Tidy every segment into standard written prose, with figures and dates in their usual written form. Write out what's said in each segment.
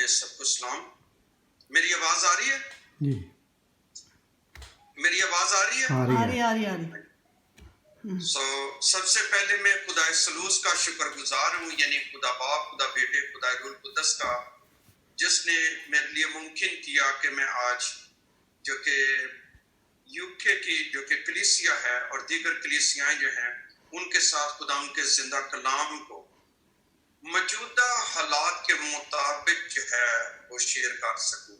سب کو سلام. میری آواز آ رہی ہے؟ جی میری آواز آ رہی ہے؟ آ رہی ہے. سب سے پہلے میں خدا سلوس کا شکر گزار ہوں، یعنی خدا باپ، خدا بیٹے، خدا روح القدس کا، جس نے میرے لیے ممکن کیا کہ میں آج جو کہ یوکے کی جو کہ کلیسیا ہے اور دیگر کلیسیائیں جو ہیں ان کے ساتھ خدا ان کے زندہ کلام کو موجودہ حالات کے مطابق جو ہے وہ شیئر کر سکوں.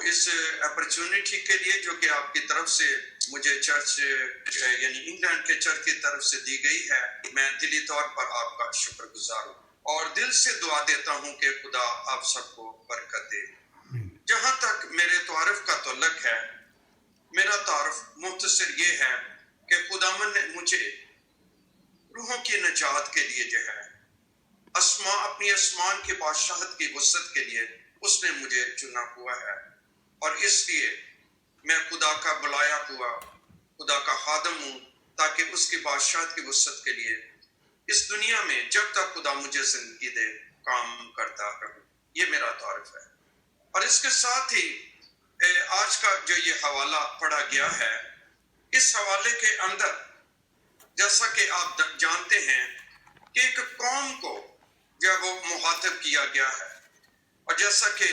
اس اپرچونٹی کے لیے جو کہ آپ کی طرف سے مجھے چرچ یعنی انگلینڈ کے چرچ کی طرف سے دی گئی ہے، میں دلی طور پر آپ کا شکر گزار ہوں اور دل سے دعا دیتا ہوں کہ خدا آپ سب کو برکت دے. جہاں تک میرے تعارف کا تعلق ہے، میرا تعارف مختصر یہ ہے کہ خداوند نے مجھے روحوں کی نجات کے لیے جو ہے اپنی آسمان کی بادشاہت کی وسعت کے لیے اس نے مجھے چنا ہوا ہے، اور اس لیے میں خدا کا بلایا ہوا خدا کا خادم ہوں، تاکہ اس کی بادشاہت کی وسعت کے لیے اس دنیا میں جب تک خدا مجھے زندگی دے کام کرتا رہوں. یہ میرا تعارف ہے. اور اس کے ساتھ ہی آج کا جو یہ حوالہ پڑھا گیا ہے، اس حوالے کے اندر جیسا کہ آپ جانتے ہیں کہ ایک قوم کو جب وہ مخاطب کیا گیا ہے، اور جیسا کہ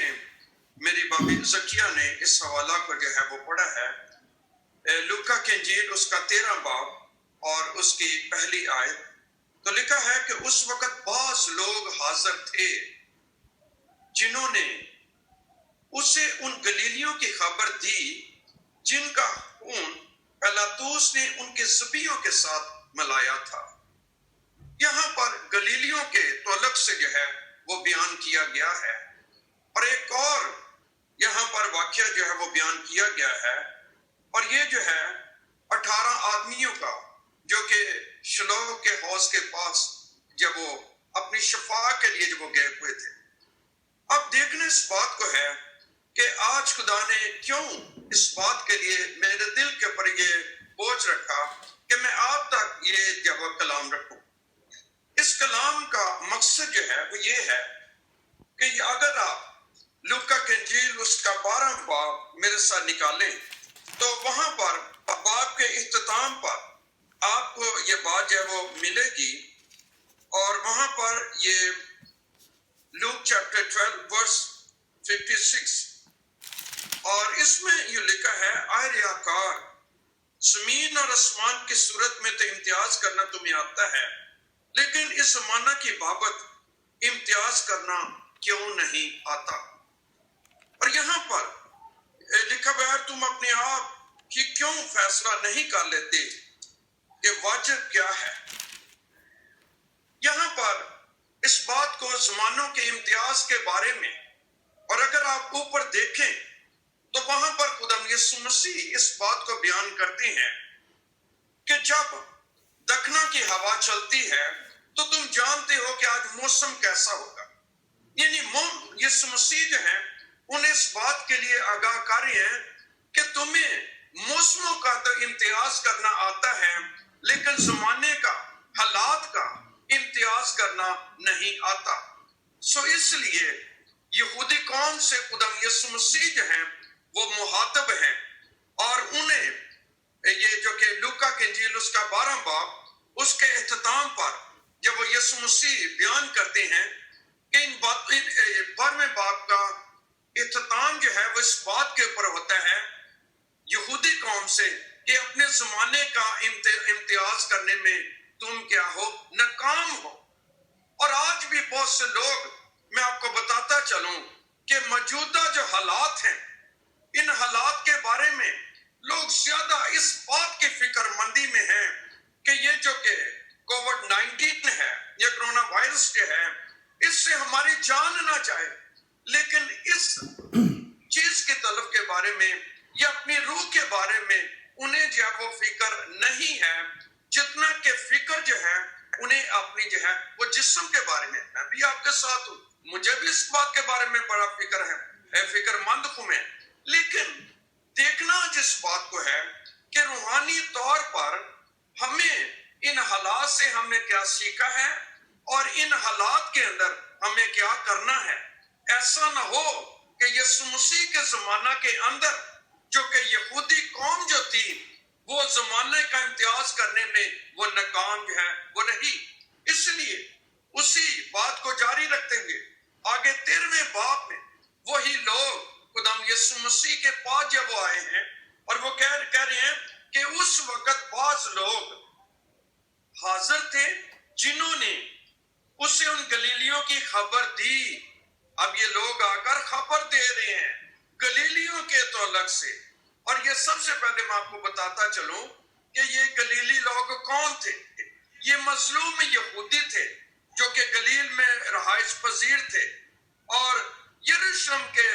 میری بابی زکیہ نے اس حوالہ کو جو ہے وہ پڑھا ہے، لوکا کی انجیل اس کا 13 باب اور اس کی پہلی آیت، تو لکھا ہے کہ اس وقت بعض لوگ حاضر تھے جنہوں نے اسے ان گلیلیوں کی خبر دی جن کا خون پیلاطس نے ان کے ذبیحوں کے ساتھ ملایا تھا. یہاں پر گلیلیوں کے تعلق سے جو ہے وہ بیان کیا گیا ہے، اور ایک اور یہاں پر واقعہ جو ہے وہ بیان کیا گیا ہے، اور یہ جو ہے 18 آدمیوں کا جو کہ شلوہ کے حوض کے پاس جب وہ اپنی شفاء کے لیے جب وہ گئے ہوئے تھے. اب دیکھنے اس بات کو ہے کہ آج خدا نے کیوں اس بات کے لیے میرے دل کے پر یہ بوجھ رکھا کہ میں آپ تک یہ جب کلام رکھوں. اس کلام کا مقصد جو ہے وہ یہ ہے کہ اگر آپ لوکا کی انجیل اس کا 12 باب میرے ساتھ نکالیں تو وہاں پر باب کے اختتام پر آپ کو یہ بات جو ہے وہ ملے گی، اور وہاں پر یہ لوک چیپٹر 12 ورس 56، اور اس میں یہ لکھا ہے، اے ریاکار، زمین اور آسمان کی صورت میں تو امتیاز کرنا تمہیں آتا ہے، لیکن اس زمانہ کی بابت امتیاز کرنا کیوں نہیں آتا؟ اور یہاں پر لکھا ہوا ہے، تم اپنے آپ کی کیوں فیصلہ نہیں کر لیتے کہ واجب کیا ہے؟ یہاں پر اس بات کو زمانوں کے امتیاز کے بارے میں، اور اگر آپ اوپر دیکھیں تو وہاں پر خدا یسوع مسیح اس بات کو بیان کرتے ہیں کہ جب دکھنا کی ہوا چلتی ہے تو تم جانتے ہو کہ آج موسم کیسا ہوگا. یعنی یسوع مسیح جو ہیں انہیں اس بات کے لیے آگاہ کر رہے ہیں کہ تمہیں موسموں کا تو امتیاز کرنا آتا ہے، لیکن زمانے کا، حالات کا امتیاز کرنا نہیں آتا. اس لیے یہودی قوم سے خدا یسوع مسیح جو ہیں وہ مخاطب ہیں، اور انہیں یہ جو کہ لوکا کی انجیل اس کا 12 باب اس کے اختتام پر جب وہ یسوع مسیح بیان کرتے ہیں کہ ان 12ویں باب کا اختتام جو ہے وہ اس بات کے اوپر ہوتا ہے یہودی قوم سے کہ اپنے زمانے کا امتیاز کرنے میں تم کیا ہو، ناکام ہو. اور آج بھی بہت سے لوگ، میں آپ کو بتاتا چلوں کہ موجودہ جو حالات ہیں، ان حالات کے بارے میں لوگ زیادہ اس بات کی فکر مندی میں ہیں کہ یہ جو کہ کووڈ-19 ہے، یہ کرونا وائرس جو ہے، اس سے ہماری جان نہ جائے، لیکن اس چیز کے طلب کے بارے میں یا اپنی روح کے بارے میں انہیں جو ہے وہ فکر نہیں ہے جتنا کہ فکر جو ہے انہیں اپنی جو ہے وہ جسم کے بارے میں. میں بھی آپ کے ساتھ ہوں، مجھے بھی اس بات کے بارے میں بڑا فکر ہے، فکر مند ہوں میں، لیکن دیکھنا جس بات کو ہے کہ روحانی طور پر ہمیں ان حالات سے ہم نے کیا سیکھا ہے اور ان حالات کے اندر ہمیں کیا کرنا ہے. ایسا نہ ہو کہ یسوع مسیح کے زمانہ کے اندر جو کہ یہودی قوم جو تھی وہ زمانے کا امتیاز کرنے میں وہ ناکام جو ہے وہ رہی. اس لیے اسی بات کو جاری رکھتے ہوئے آگے 13ویں باب میں وہی لوگ خدام یسوع مسیح کے پاس جب وہ آئے ہیں اور وہ کہہ رہے ہیں کہ اس وقت بعض لوگ حاضر تھے جنہوں نے اسے ان گلیلیوں کی خبر دی. اب یہ لوگ آ کر خبر دے رہے ہیں گلیلیوں کے تعلق سے. اور یہ سب سے پہلے میں آپ کو بتاتا چلوں کہ یہ گلیلی لوگ کون تھے. یہ مظلوم یہودی تھے جو کہ گلیل میں رہائش پذیر تھے اور یروشلم کے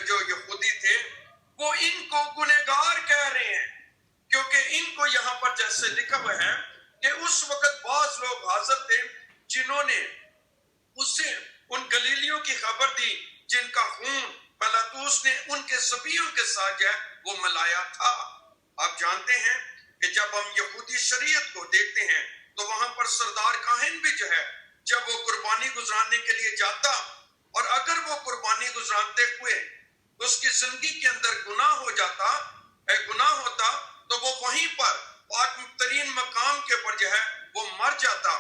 جو یہودی تھے وہ ان کو گنہگار کہہ رہے ہیں کیونکہ ان کو یہاں پر جیسے لکھا ہوا ہے کہ اس وقت بعض لوگ حاضر تھے جنہوں نے اسے ان گلیلیوں کی خبر دی جن کا خون پلاطوس نے ان کے ذبیحوں کے ساتھ جو ہے وہ ملایا تھا. آپ جانتے ہیں کہ جب ہم یہودی شریعت کو دیکھتے ہیں تو وہاں پر سردار کاہن بھی جو ہے جب وہ قربانی گزرانے کے لیے جاتا اور اگر وہ قربانی گزراتے ہوئے اس کی زندگی کے اندر گناہ ہوتا تو وہ وہیں پر پاک ترین مقام کے اوپر جو ہے وہ مر جاتا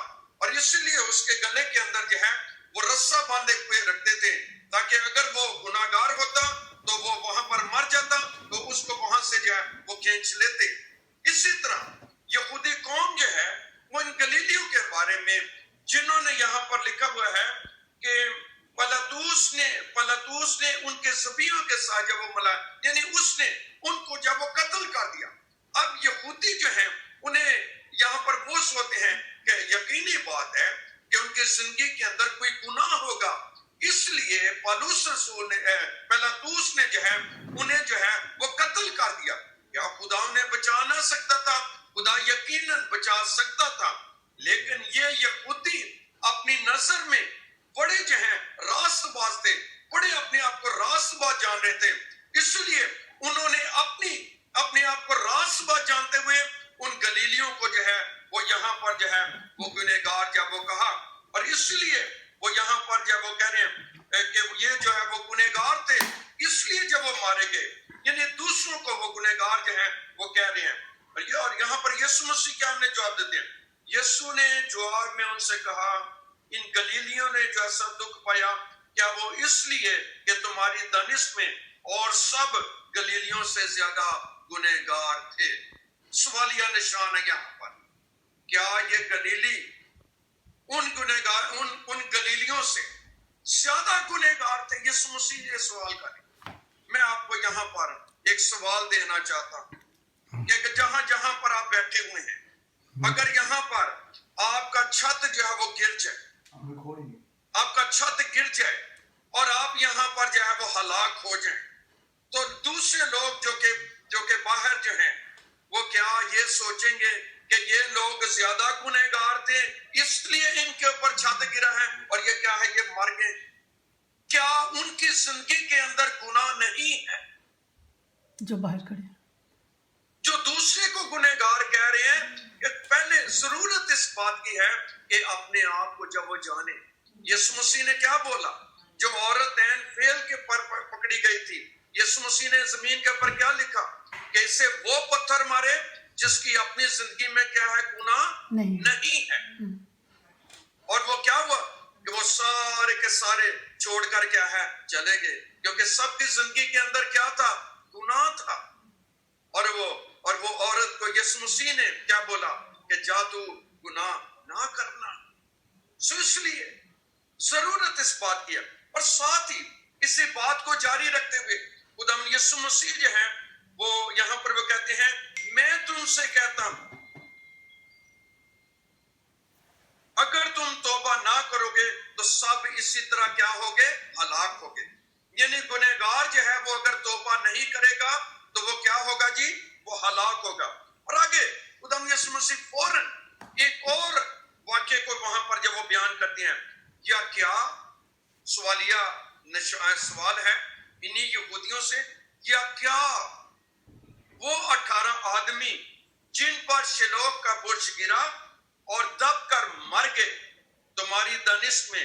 اور اسی لیے اس کے گلے کے اندر جو ہے وہ رسا باندھے ہوئے رکھتے تھے تاکہ اگر وہ گناہگار ہوتا تو وہ وہاں پر مر جاتا تو اس کو وہاں سے جو ہے وہ کھینچ لیتے. اسی طرح یہودی قوم جو ہے وہ ان گلیلیوں کے بارے میں جنہوں نے یہاں پر لکھا ہوا ہے کہ پلاطوس نے ان کے ذبیحوں کے ساتھ جب وہ ملایا یعنی اس نے ان کو جب وہ قتل کر دیا. اب یہودی جو ہیں انہیں یہاں پر وہ سوچتے ہیں کہ یقینی بات ہے کہ ان کی زندگی کے اندر کوئی گناہ ہوگا اس لیے پلاطوس نے جو ہے انہیں جو ہے وہ قتل کر دیا. کیا خدا انہیں بچا نہ سکتا تھا؟ خدا یقیناً بچا سکتا تھا لیکن یہ یہودی اپنی نظر میں بڑے جو ہیں راست باز تھے, بڑے اپنے آپ کو راست باز جان رہے تھے. اس لیے انہوں نے اپنے آپ کو راست باز جانتے ہوئے ان گلیلیوں کو جو ہے وہ یہاں پر جو ہے وہ گنہگار جب وہ کہا اور اس لیے وہ یہاں پر جب وہ کہہ رہے ہیں کہ یہ جو ہے وہ گنہگار تھے اس لیے جب وہ مارے گئے یعنی دوسروں کو وہ گنہگار جو ہیں وہ کہہ رہے ہیں. اور یہاں پر یسوع مسیح کیا ہم نے جواب دیتے ہیں. یسوع نے جواب میں ان سے کہا ان گلیلیوں نے جو ایسا دکھ پایا کیا وہ اس لیے کہ تمہاری دانش میں اور سب گلیلیوں سے زیادہ گنہگار تھے. سوالیہ نشان ہے یہاں پر کیا یہ گلیلی ان گلیلیوں سے زیادہ گنہگار تھے؟ یسوع مسیح نے سوال کرے. میں آپ کو یہاں پر ایک سوال دینا چاہتا ہوں کہ جہاں جہاں پر آپ بیٹھے ہوئے ہیں اگر یہاں پر آپ کا چھت جو ہے وہ گر جائے آپ کا چھت گر جائے اور آپ یہاں پر جو ہے وہ ہلاک ہو جائیں تو دوسرے لوگ جو کہ باہر جو ہیں وہ کیا یہ سوچیں گے کہ یہ لوگ زیادہ گنہگار تھے اس لیے ان کے اوپر چھت گرا ہے اور یہ کیا ہے یہ مر گئے؟ کیا ان کی زندگی کے اندر گناہ نہیں ہے جو باہر کھڑے ہیں جو دوسرے کو گنہگار کہہ رہے ہیں؟ کہ پہلے ضرورت اس بات کی ہے کہ اپنے آپ کو جب وہ جانے. یسوع مسیح نے کیا بولا؟ جو عورت عین فعل کے پر پکڑی گئی تھی یسوع مسیح نے زمین کے اوپر کیا لکھا کہ اسے وہ پتھر مارے جس کی اپنی زندگی میں کیا ہے گناہ نہیں ہے. اور وہ کیا ہوا کہ وہ سارے کے سارے چھوڑ کر کیا ہے چلے گئے کیونکہ سب کی زندگی کے اندر کیا تھا؟ گناہ تھا. اور وہ عورت کو یسوع مسیح نے کیا بولا کہ جا تو گناہ نہ کرنا. سو اس لیے ضرورت اس بات کی ہے. اور ساتھ ہی اسی بات کو جاری رکھتے ہوئے خدا یسوع مسیح جو ہے وہ یہاں پر وہ کہتے ہیں میں تم سے کہتا ہوں اگر تم توبہ نہ کرو گے تو سب اسی طرح کیا ہوگے؟ ہلاک ہوگے. یعنی گنہگار جو ہے وہ اگر توبہ نہیں کرے گا تو وہ کیا ہوگا جی؟ وہ ہلاک ہوگا. اور آگے خدا یسوع مسیح فوراً ایک اور واقعے کو وہاں پر جب وہ بیان کرتے ہیں یا کیا سوالیہ سوال ہے انہی یہودیوں سے یا کیا وہ 18 آدمی جن پر شلوہ کا برج گرا اور دب کر مر گئے تمہاری دانش میں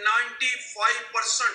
95%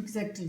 Exactly.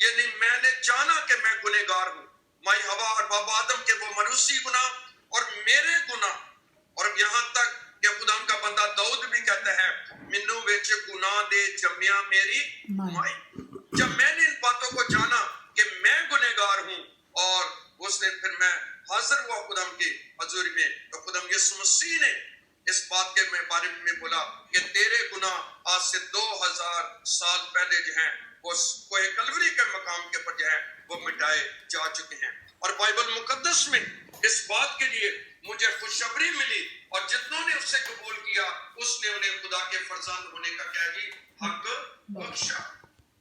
یعنی میں نے جانا کہ میں گنہگار ہوں. مائی ہوا اور بابا آدم کے وہ مروسی گناہ اور میرے گناہ، اور یہاں تک کہ خدا کا بندہ داؤد بھی کہتا ہے منو وچ گناہ دے جمیا میری مائی. جب میں نے ان باتوں کو جانا کہ میں گنہگار ہوں، اور اس دن پھر میں حاضر ہوا خدا کی حضوری میں، تو خدا یسوع مسیح نے اس بات کے بارے میں بولا کہ تیرے گناہ آج سے 2000 سال پہلے جو ہیں وہ کوہ کلوری کے مقام کے پر جو ہے وہ مٹائے جا چکے ہیں. اور بائبل مقدس میں اس بات کے لیے مجھے خوشخبری ملی، اور جتنوں نے اسے قبول کیا اس نے انہیں خدا کے فرزند ہونے کا کیا جی حق بخشا.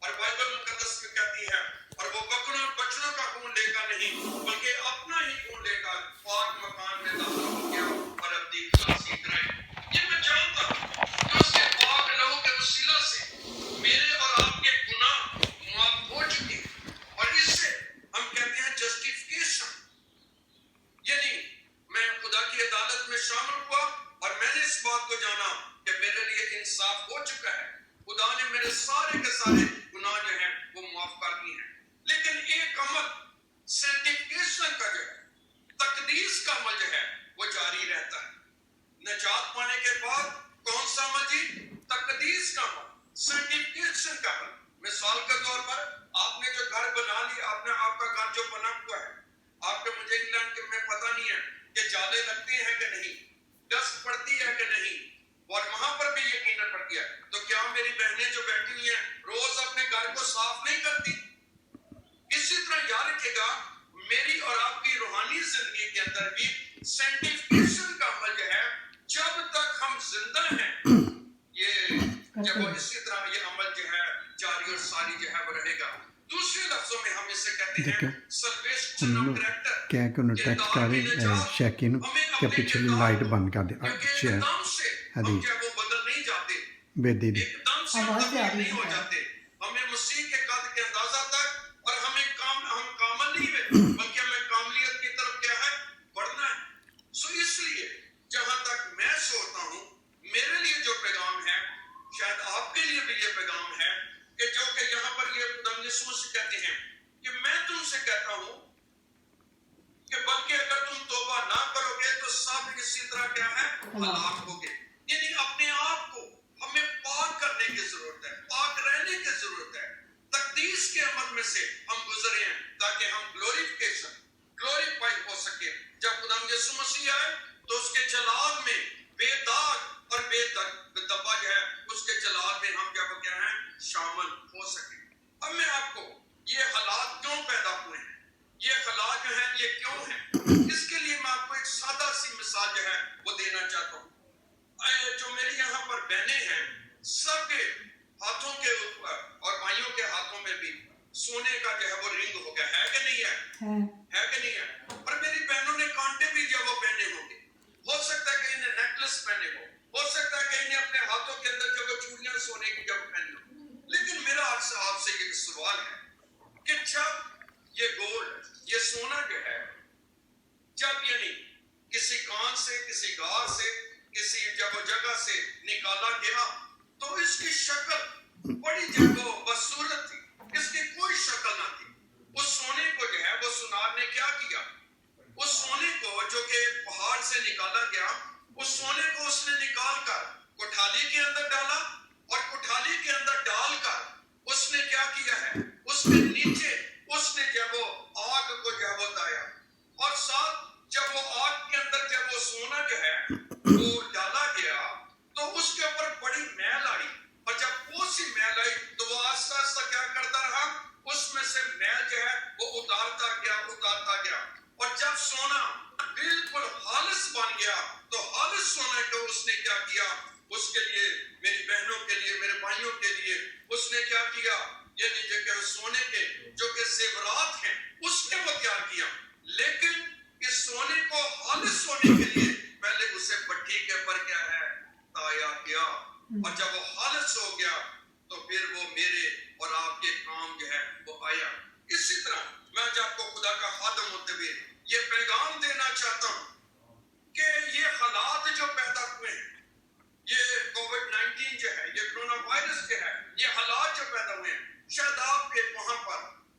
اور بائبل مقدس میں کہتی ہے اور وہ بکروں اور بچڑوں کا خون لے کر نہیں بلکہ اپنا ہی خون لے کر پاک مکان میں داخل ہو گیا اور اپنی خلاصی کرائی. یہ میں جانتا ہوں کہ اس کے پاک لہو کے وسیلہ سے میرے اور آپ کے گناہ معاف ہو چکے ہیں، اور اس سے ہم کہتے ہیں جسٹیفیکیشن، یعنی میں خدا کی عدالت میں شامل ہوا اور میں نے اس بات کو جانا کہ میرے لیے انصاف ہو چکا ہے. خدا نے میرے سارے کے سارے گناہ جو ہیں وہ معاف کر دیے ہیں. لیکن ایک عمل سینٹیفیکیشن کا جو ہے، تقدیس کا عمل جو ہے وہ جاری رہتا ہے. نجات پانے کے بعد کون سا عمل جی؟ تقدیس کا عمل، سینٹیفیکیشن کا عمل. مثال کے طور پر آپ نے جو گھر بنا لیا، آپ نے آپ کا گھر جو بنا ہوا ہے، آپ کے مجھے انگلینڈ کے میں پتہ نہیں ہے کہ جالے لگتے ہیں کہ نہیں، ڈسٹ پڑتی ہے کہ نہیں، اور وہاں پر بھی یقیناً پڑتی ہے. تو کیا میری بہنیں جو بیٹھی ہوئی ہیں روز اپنے گھر کو صاف نہیں کرتی؟ اسی طرح یاد رکھے گا میری اور آپ کی روحانی زندگی کے اندر بھی سینٹیفیکیشن کا عمل جو ہے جب تک ہم زندہ ہیں، یہ جب وہ اسی طرح یہ عمل جو ہے جاری اور ساری جو ہے وہ رہے گا. دوسرے لفظوں میں ہم اسے کہتے ہیں سلویشن آف کریکٹر. کیا کہ انہوں ٹیکسٹ کر رہے شیکن کہ پچھلی لائٹ بند کر دے شیئر ہم کیا وہ بدل نہیں جاتے، بے دی ایک دم سے نہیں ہو جاتے. ہمیں مسیح کے قد کے اندازہ تک، اور ہم کامل نہیں ہوئے بلکہ ہمیں کاملیت کی طرف کیا ہے بڑھنا ہے. سو اس لیے جہاں تک میں سوچتا ہوں میرے لیے جو پیغام ہے، شاید آپ کے لیے بھی یہ پیغام ہے کہ جو کہ یہاں پر یہ خدا یسوع سے کہتے ہیں کہ میں تم سے کہتا ہوں کہ بلکہ اگر تم توبہ نہ کرو گے تو سب اسی طرح کیا ہے ہلاک ہوگے. یعنی اپنے آپ کو ہمیں پاک کرنے کی ضرورت ہے، پاک رہنے کی ضرورت ہے. تقدیس کے عمل میں سے ہم گزرے ہیں تاکہ ہم گلوریفائی ہو سکے. جب خدا یسوع مسیح آئے تو اس کے جلال میں بے داغ اور بے دبا جو ہے اس کے جلال میں ہم کیا ہیں شامل ہو سکے. اب میں آپ کو یہ حالات کیوں پیدا ہوئے ہیں، یہ حالات جو ہیں یہ کیوں ہیں، اس کے لیے میں آپ کو ایک سادہ سی مثال جو ہے وہ دینا چاہتا ہوں. جو میرے یہاں پر بہنیں ہیں سب کے ہاتھوں کے اوپر اور بھائیوں کے ہاتھوں میں بھی سونے کا جو ہے وہ رنگ ہو گیا ہے کہ نہیں ہے کہ نہیں ہے. اور میری بہنوں نے کانٹے بھی جو وہ پہنے ہوں گے، ہو سکتا ہے کہ انہیں نیکلس پہنے ہو سکتا ہے کہ انہیں اپنے ہاتھوں کے اندر جو وہ چوڑیاں سونے کی جب پہنی ہو. لیکن میرا آپ سے یہ سوال ہے کہ جب یہ گولڈ، یہ سونا جو ہے، جب یعنی کسی کان سے، کسی گار سے، کسی جگہ سے نکالا گیا تو اس کی شکل بڑی بدصورت تھی، اس کی کوئی شکل نہ تھی. اس سونے کو جو ہے وہ سونار نے کیا کیا، اس سونے کو جو کہ پہاڑ سے نکالا گیا، اس سونے کو اس نے نکال کر کوٹھالی کے اندر ڈالا، اور کوٹھالی کے اندر ڈال کر اس نے کیا کیا ہے، اس کے نیچے اس نے جب وہ آگ کو جب وہ دایا، اور ساتھ جب وہ آگ کے اندر جب وہ سونا جو ہے وہ ڈالا گیا تو اس کے اوپر بڑی میل آئی. اور جب وہ سی میل آئی تو وہ آہستہ آہستہ کیا کرتا رہا، اس میں سے میل جو ہے وہ اتارتا گیا. اور جب سونا بالکل خالص بن گیا تو خالص سونے کو اس نے کیا کیا، اس کے لیے، میری بہنوں کے لیے، میرے بھائیوں کے لیے اس نے کیا کیا، یعنی جو کہ سونے کے جو کہ زیورات ہیں اس نے وہ تیار کیا. لیکن اس سونے کو خالص سونے کے لیے پہلے اسے بٹھی کے اوپر کیا ہے تایا گیا. اور جب وہ خالص ہو گیا تو پھر وہ میرے اور آپ کے کام جو ہے وہ آیا. اسی طرح میں جب کو خدا کا خادم ہوتے ہوئے یہ پیغام دینا چاہتا ہوں کہ یہ حالات جو پیدا ہوئے ہیں، یہ کووڈ-19 جو ہے، یہ کرونا وائرس جو ہے، یہ حالات جو پیدا ہوئے ہیں، شاید آپ کے وہاں پر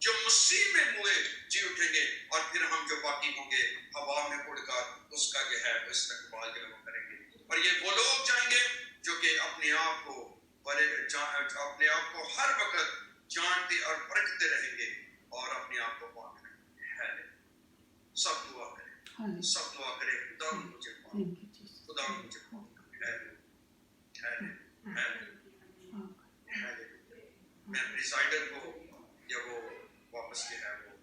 جو مسیح میں ہوئے جی اٹھیں گے، اور پھر ہم جو باقی ہوں گے ہوا میں اڑ کر اس کا جو ہے وہ استقبال جو ہے وہ کریں گے. اور یہ وہ لوگ جائیں گے جو کہ اپنے آپ کو اپنے آپ کو ہر وقت جانتے اور پرکھتے رہیں گے اور اپنے آپ کو پاک رکھیں گے. سب دعا کریں، سب دعا کریں. خدا مجھے پاک، خدا مجھے میں پریسائڈر کو یا وہ واپس جو ہے وہ